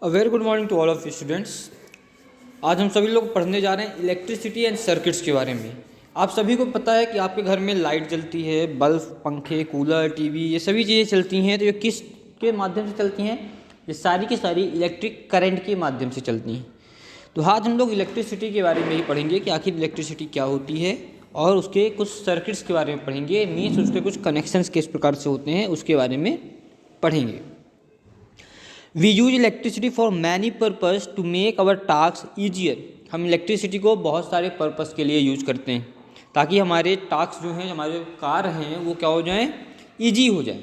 A very good morning to all of students. आज हम सभी लोग पढ़ने जा रहे हैं इलेक्ट्रिसिटी एंड सर्किट्स के बारे में। आप सभी को पता है कि आपके घर में लाइट जलती है, बल्ब, पंखे, कूलर, टीवी, ये सभी चीज़ें चलती हैं। तो ये किस के माध्यम से चलती हैं? ये सारी की सारी इलेक्ट्रिक करंट के माध्यम से चलती हैं। तो आज हम लोग इलेक्ट्रिसिटी के बारे में ही पढ़ेंगे कि आखिर इलेक्ट्रिसिटी क्या होती है, और उसके कुछ सर्किट्स के बारे में पढ़ेंगे। मीन्स उसके कुछ कनेक्शंस किस प्रकार से होते हैं उसके बारे में पढ़ेंगे। We use electricity for many purpose to make our task easier. हम इलेक्ट्रिसिटी को बहुत सारे पर्पज़ के लिए यूज करते हैं ताकि हमारे टास्क जो हैं, हमारे कार्य हैं, वो क्या हो जाएं, ईजी हो जाएं।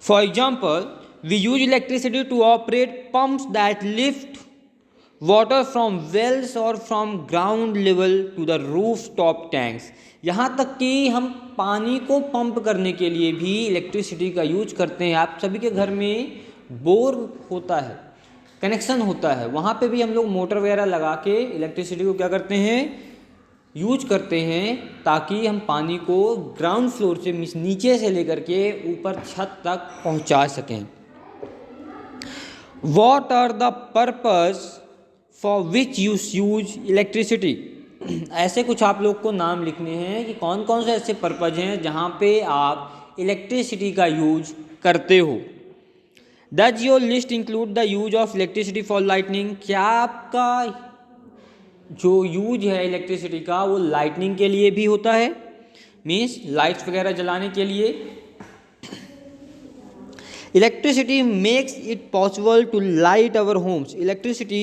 For example, we use electricity to operate pumps that lift water from wells और from ground level to the roof top tanks. यहाँ तक कि हम पानी को पंप करने के लिए भी इलेक्ट्रिसिटी का यूज करते हैं। आप सभी के घर में बोर होता है, कनेक्शन होता है, वहाँ पे भी हम लोग मोटर वगैरह लगा के इलेक्ट्रिसिटी को क्या करते हैं, यूज करते हैं, ताकि हम पानी को ग्राउंड फ्लोर से नीचे से लेकर के ऊपर छत तक पहुँचा सकें। What are the purpose for which you use electricity? ऐसे कुछ आप लोग को नाम लिखने हैं कि कौन कौन से ऐसे पर्पज़ हैं जहाँ पे आप इलेक्ट्रिसिटी का यूज करते हो। Does your list include the use of electricity for lightning? क्या आपका जो यूज है इलेक्ट्रिसिटी का वो लाइटनिंग के लिए भी होता है? मीन्स लाइट्स वगैरह जलाने के लिए। Electricity makes it possible to light our homes. Electricity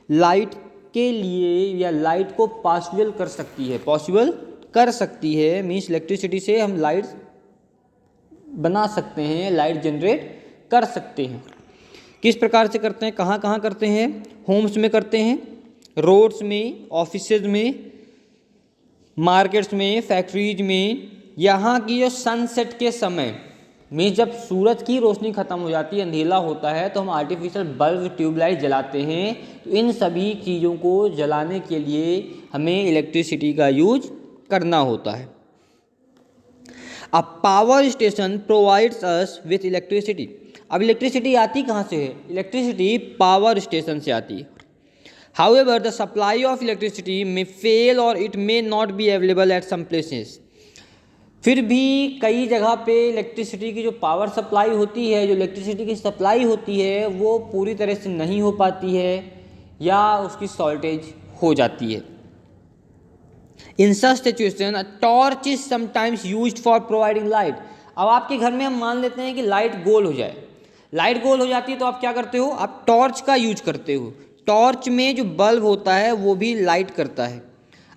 light के लिए या लाइट को पॉसिबल कर सकती है। मीन्स इलेक्ट्रिसिटी से हम लाइट बना सकते हैं, लाइट जनरेट कर सकते हैं। किस प्रकार से करते हैं, कहाँ कहाँ करते हैं? होम्स में करते हैं, रोड्स में, ऑफिसेज में, मार्केट्स में, फैक्ट्रीज में। यहाँ की जो सनसेट के समय में जब सूरज की रोशनी खत्म हो जाती है, अंधेला होता है, तो हम आर्टिफिशियल बल्ब, ट्यूबलाइट जलाते हैं। तो इन सभी चीज़ों को जलाने के लिए हमें इलेक्ट्रिसिटी का यूज करना होता है। A power station provides us with electricity. अब इलेक्ट्रिसिटी आती कहाँ से है? इलेक्ट्रिसिटी पावर स्टेशन से आती है। However the supply of electricity में फेल और it may not be available at some places. फिर भी कई जगह पे इलेक्ट्रिसिटी की जो पावर सप्लाई होती है, जो इलेक्ट्रिसिटी की सप्लाई होती है, वो पूरी तरह से नहीं हो पाती है या उसकी शॉर्टेज हो जाती है। In such situation a torch is sometimes used for providing light. अब आपके घर में हम मान लेते हैं कि लाइट गोल हो जाए, लाइट गोल हो जाती है, तो आप क्या करते हो? आप टॉर्च का यूज करते हो। टॉर्च में जो बल्ब होता है वो भी लाइट करता है।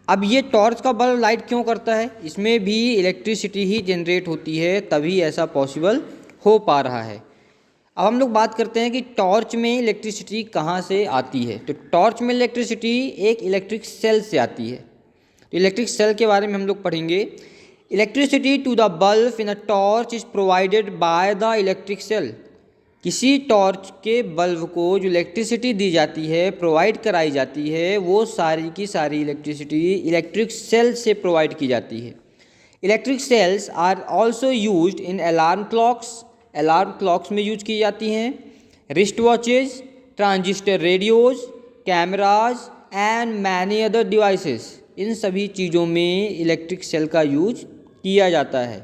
अब ये टॉर्च का बल्ब लाइट क्यों करता है? इसमें भी इलेक्ट्रिसिटी ही जनरेट होती है, तभी ऐसा पॉसिबल हो पा रहा है। अब हम लोग बात करते हैं कि टॉर्च में इलेक्ट्रिसिटी कहाँ से आती है। तो टॉर्च में इलेक्ट्रिसिटी एक इलेक्ट्रिक सेल से आती है। तो इलेक्ट्रिक सेल के बारे में हम लोग पढ़ेंगे। Electricity to the bulb in a torch is provided by the electric cell. किसी टॉर्च के बल्ब को जो इलेक्ट्रिसिटी दी जाती है, प्रोवाइड कराई जाती है, वो सारी की सारी इलेक्ट्रिसिटी इलेक्ट्रिक सेल से प्रोवाइड की जाती है। Electric cells are also used in alarm clocks. Alarm clocks में यूज की जाती हैं, wrist watches, transistor radios, cameras and many other devices. इन सभी चीज़ों में इलेक्ट्रिक सेल का यूज किया जाता है।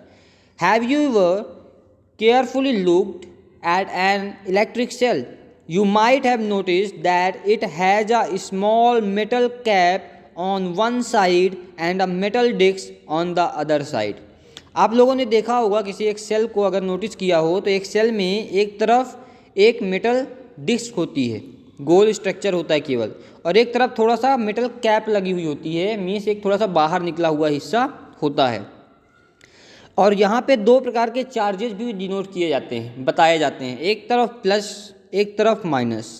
Have you ever carefully looked at an electric cell? You might have noticed that it has a small metal cap on one side and a metal disc on the other side. आप लोगों ने देखा होगा किसी एक cell को अगर notice किया हो, तो एक सेल में एक तरफ एक मेटल डिस्क होती है, गोल स्ट्रक्चर होता है केवल, और एक तरफ थोड़ा सा मेटल कैप लगी हुई होती है, मीन्स एक थोड़ा सा बाहर निकला हुआ हिस्सा होता है। और यहाँ पे दो प्रकार के चार्जेस भी डिनोट किए जाते हैं, बताए जाते हैं, एक तरफ प्लस, एक तरफ minus.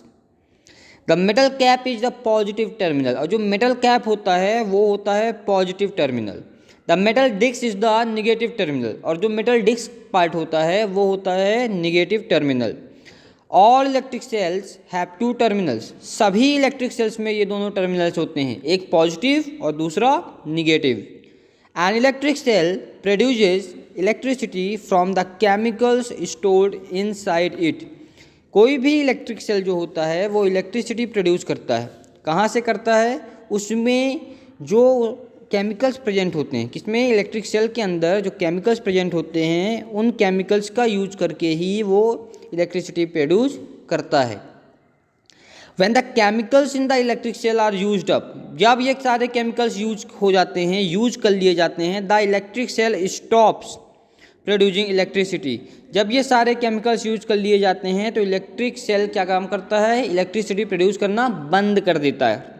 The metal cap is the positive terminal. और जो मेटल कैप होता है वो होता है positive terminal. The metal disc is the negative terminal. और जो मेटल डिस्क पार्ट होता है वो होता है negative terminal. All electric cells have two terminals. सभी इलेक्ट्रिक सेल्स में ये दोनों टर्मिनल्स होते हैं, एक पॉजिटिव और दूसरा negative. An electric cell produces electricity from the chemicals stored inside it. कोई भी इलेक्ट्रिक सेल जो होता है वो इलेक्ट्रिसिटी प्रोड्यूस करता है। कहाँ से करता है? उसमें जो केमिकल्स प्रेजेंट होते हैं, किसमें? इलेक्ट्रिक सेल के अंदर जो केमिकल्स प्रेजेंट होते हैं उन केमिकल्स का यूज करके ही वो इलेक्ट्रिसिटी प्रोड्यूस करता है। When the chemicals in the electric cell are used up, जब ये सारे केमिकल्स यूज हो जाते हैं, यूज कर लिए जाते हैं, the electric cell stops producing electricity. जब ये सारे केमिकल्स यूज कर लिए जाते हैं तो इलेक्ट्रिक सेल क्या काम करता है? इलेक्ट्रिसिटी प्रोड्यूस करना बंद कर देता है।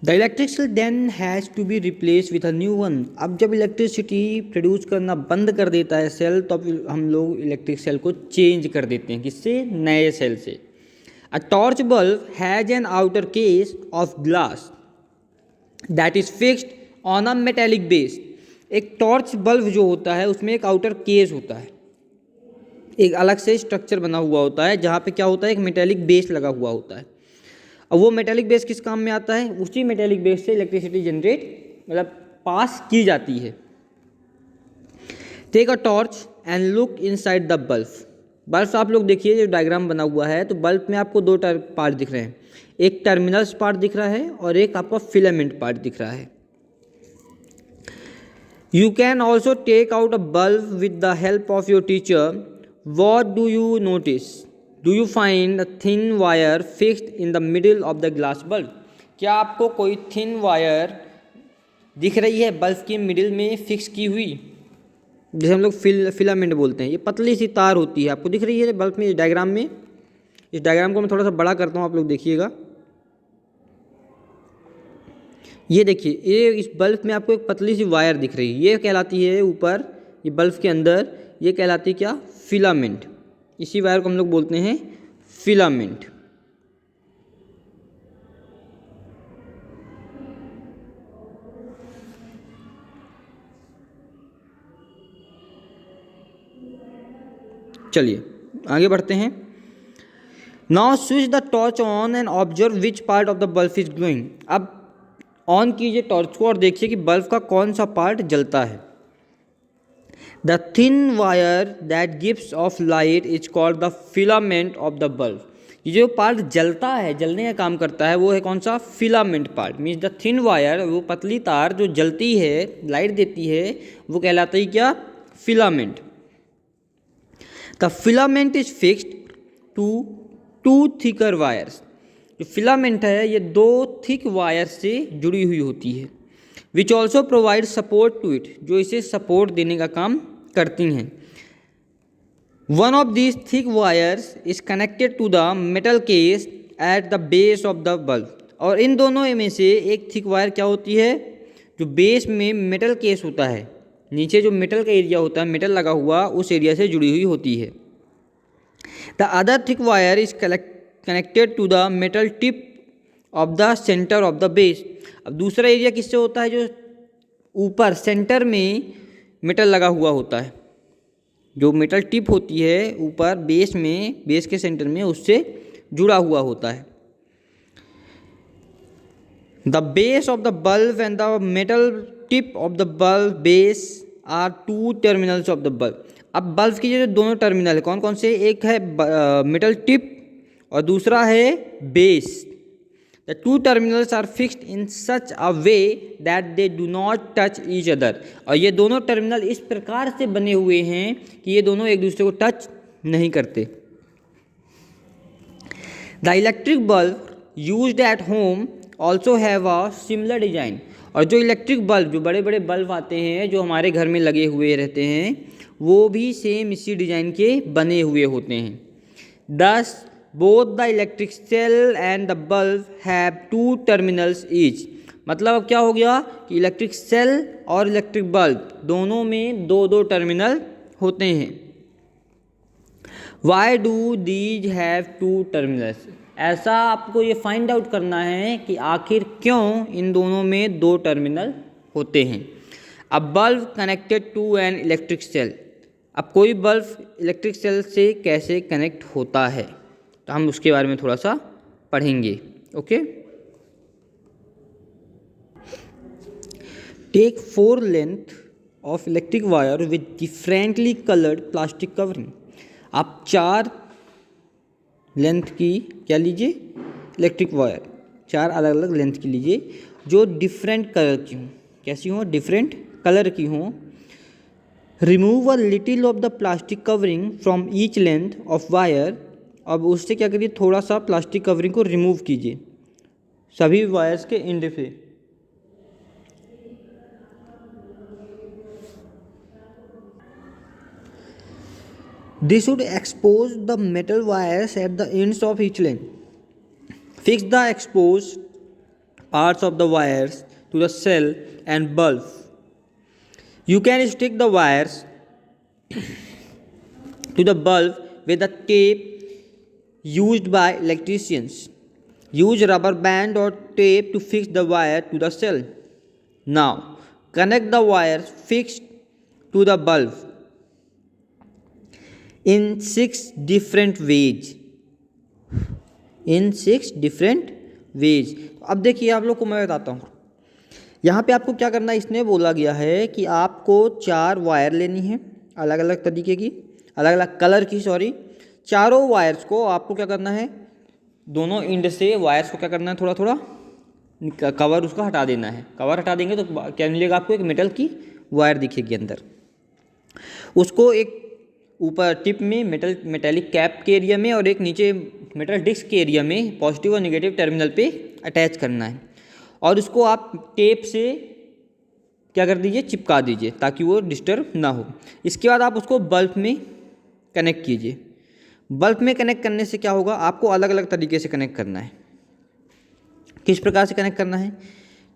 The electric cell then has to be replace with a new one. अब जब इलेक्ट्रिसिटी प्रोड्यूस करना बंद कर देता है सेल, तो अब हम लोग इलेक्ट्रिक सेल को चेंज कर देते हैं। किससे? नए सेल से। A torch bulb has an outer case of glass that is fixed on a metallic base. एक टॉर्च बल्ब जो होता है उसमें एक आउटर केस होता है, एक अलग से स्ट्रक्चर बना हुआ होता है जहाँ पे क्या होता है? एक मेटेलिक बेस लगा हुआ होता है। अब वो मेटेलिक बेस किस काम में आता है? उसी मेटेलिक बेस से इलेक्ट्रिसिटी जनरेट मतलब पास की जाती है। Take a torch and look inside the bulb. Bulb आप लोग देखिए, जो डायग्राम बना हुआ है तो बल्ब में आपको दो पार्ट दिख रहे हैं, एक टर्मिनल्स पार्ट दिख रहा है और एक आपका फिलामेंट पार्ट दिख रहा है। You can also take out a bulb with the help of your teacher. What do you notice? Do you find a thin wire fixed in the middle of the glass bulb? क्या आपको कोई thin wire दिख रही है bulb के middle में fix की हुई, जैसे हम लोग फिलामेंट बोलते हैं? ये पतली सी तार होती है, आपको दिख रही है बल्ब में, इस डायग्राम में। इस डायग्राम को मैं थोड़ा सा बड़ा करता हूँ, आप लोग देखिएगा। ये देखिए, ये इस बल्ब में आपको एक पतली सी वायर दिख रही है, ये कहलाती है ऊपर, ये बल्ब के अंदर, ये कहलाती है क्या? फिलामेंट। इसी वायर को हम लोग बोलते हैं फिलामेंट। चलिए आगे बढ़ते हैं। Now switch the torch on and observe which part of the bulb is glowing. अब ऑन कीजिए टॉर्च को और देखिए कि बल्ब का कौन सा पार्ट जलता है। The thin wire that gives off light is called the filament of the bulb. ये जो पार्ट जलता है, जलने का काम करता है, वो है कौन सा? Filament part. Means the thin wire, वो पतली तार जो जलती है, लाइट देती है, वो कहलाता है क्या? Filament. The filament is fixed to two thicker wires. जो फिलामेंट है ये दो थिक वायर से जुड़ी हुई होती है। Which also provide support to it, जो इसे सपोर्ट देने का काम करती हैं। One of these thick wires is connected to the metal case at the base of the bulb. और इन दोनों में से एक थिक वायर क्या होती है? जो बेस में मेटल केस होता है, नीचे जो मेटल का एरिया होता है, मेटल लगा हुआ, उस एरिया से जुड़ी हुई होती है। The other thick wire is connected to the metal tip of the centre of the base. अब दूसरा एरिया किससे होता है? जो ऊपर सेंटर में मेटल लगा हुआ होता है, जो मेटल टिप होती है ऊपर बेस में, बेस के सेंटर में, उससे जुड़ा हुआ होता है। The base of the bulb and the metal tip of the bulb base are two terminals of the bulb. अब बल्ब की जो दोनों टर्मिनल है कौन कौन से? एक है मेटल टिप और दूसरा है base. The two terminals are fixed in such a way that they do not touch each other. और ये दोनों टर्मिनल इस प्रकार से बने हुए हैं कि ये दोनों एक दूसरे को टच नहीं करते। The electric bulb used at home also have a similar design. और जो इलेक्ट्रिक बल्ब, जो बड़े बड़े बल्ब आते हैं जो हमारे घर में लगे हुए रहते हैं, वो भी सेम इसी डिजाइन के बने हुए होते हैं। Thus both the electric cell and the bulb have two terminals each. मतलब अब क्या हो गया कि इलेक्ट्रिक सेल और इलेक्ट्रिक बल्ब दोनों में दो दो टर्मिनल होते हैं। Why do these have two terminals? ऐसा आपको ये फाइंड आउट करना है कि आखिर क्यों इन दोनों में दो टर्मिनल होते हैं। अब bulb connected to an electric cell. अब कोई बल्ब इलेक्ट्रिक सेल से कैसे कनेक्ट होता है, तो हम उसके बारे में थोड़ा सा पढ़ेंगे। Okay, take 4 length of electric wire with differently coloured plastic covering. आप 4 लेंथ की क्या लीजिए, इलेक्ट्रिक वायर 4 अलग अलग लेंथ की लीजिए जो डिफरेंट कलर की हों। कैसी हों? डिफरेंट कलर की हों। Remove a little of the plastic covering from each length of wire. अब उससे क्या करिए, थोड़ा सा प्लास्टिक कवरिंग को रिमूव कीजिए सभी वायर्स के एंड से। This should expose the metal wires at the ends of each length. Fix the exposed parts of the wires to the cell and bulb. You can stick the wires to the bulb with a tape used by electricians. Use rubber band or tape to fix the wire to the cell. Now, connect the wires fixed to the bulb in 6 different ways. अब देखिए आप लोग को मैं बताता हूँ। यहाँ पे आपको क्या करना है, इसने बोला गया है कि आपको 4 वायर लेनी है अलग अलग तरीके की, अलग अलग कलर की, चारों वायर्स को आपको क्या करना है, दोनों एंड से वायर्स को क्या करना है, थोड़ा थोड़ा कवर उसका हटा देना है। कवर हटा देंगे तो क्या मिलेगा आपको, एक मेटल की वायर दिखेगी अंदर। उसको एक ऊपर टिप में मेटेलिक कैप के एरिया में और एक नीचे मेटल डिस्क के एरिया में पॉजिटिव और नेगेटिव टर्मिनल पे अटैच करना है और उसको आप टेप से क्या कर दीजिए, चिपका दीजिए ताकि वो डिस्टर्ब ना हो। इसके बाद आप उसको बल्ब में कनेक्ट कीजिए। बल्ब में कनेक्ट करने से क्या होगा, आपको अलग अलग तरीके से कनेक्ट करना है। किस प्रकार से कनेक्ट करना है?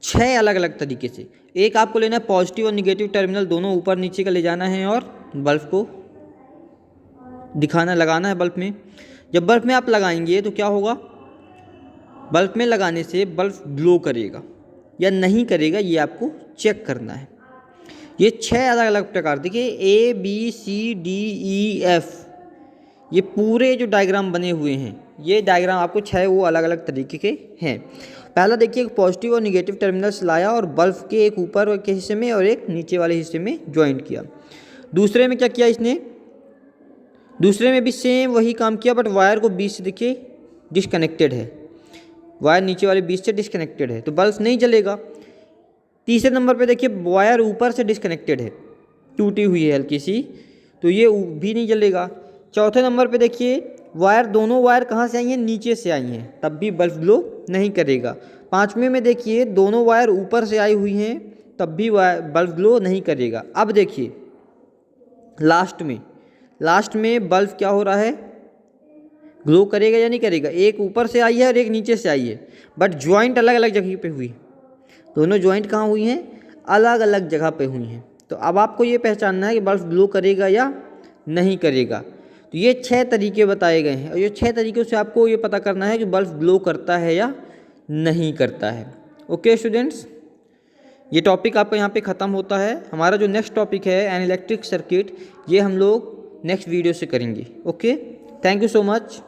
6 अलग अलग तरीके से। एक आपको लेना है पॉजिटिव और निगेटिव टर्मिनल दोनों ऊपर नीचे का ले जाना है और बल्ब को लगाना है बल्ब में। जब बल्ब में आप लगाएंगे तो क्या होगा, बल्ब में लगाने से बल्ब ग्लो करेगा या नहीं करेगा, ये आपको चेक करना है। ये 6 अलग अलग प्रकार, देखिए ABCDEF, ये पूरे जो डायग्राम बने हुए हैं, ये डायग्राम आपको 6 वो अलग अलग तरीके के हैं। पहला देखिए, पॉजिटिव और निगेटिव टर्मिनल्स लाया और बल्ब के एक ऊपर के हिस्से में और एक नीचे वाले हिस्से में ज्वाइंट किया। दूसरे में क्या किया इसने, दूसरे में भी सेम वही काम किया बट वायर को बीच से देखिए डिस्कनेक्टेड है, वायर नीचे वाले बीच से डिस्कनेक्टेड है तो बल्ब नहीं जलेगा। तीसरे नंबर पे देखिए वायर ऊपर से डिस्कनेक्टेड है, टूटी हुई है हल्की सी, तो ये भी नहीं जलेगा। चौथे नंबर पे देखिए वायर, दोनों वायर कहाँ से आई हैं, नीचे से आई हैं, तब भी बल्ब ग्लो नहीं करेगा। पाँचवें में देखिए दोनों वायर ऊपर से आई हुई हैं, तब भी बल्ब ग्लो नहीं करेगा। अब देखिए लास्ट में बल्ब क्या हो रहा है, ग्लो करेगा या नहीं करेगा। एक ऊपर से आई है और एक नीचे से आई है बट ज्वाइंट अलग अलग जगह पे हुई, दोनों ज्वाइंट कहाँ हुई हैं, अलग अलग जगह पे हुई हैं। तो अब आपको ये पहचानना है कि बल्ब ग्लो करेगा या नहीं करेगा। तो ये 6 तरीके बताए गए हैं और ये 6 तरीक़ों से आपको ये पता करना है कि बल्ब ग्लो करता है या नहीं करता है। ओके स्टूडेंट्स, ये टॉपिक आपका यहाँ पे ख़त्म होता है। हमारा जो नेक्स्ट टॉपिक है एन इलेक्ट्रिक सर्किट, ये हम लोग नेक्स्ट वीडियो से करेंगे। Okay, thank you so much.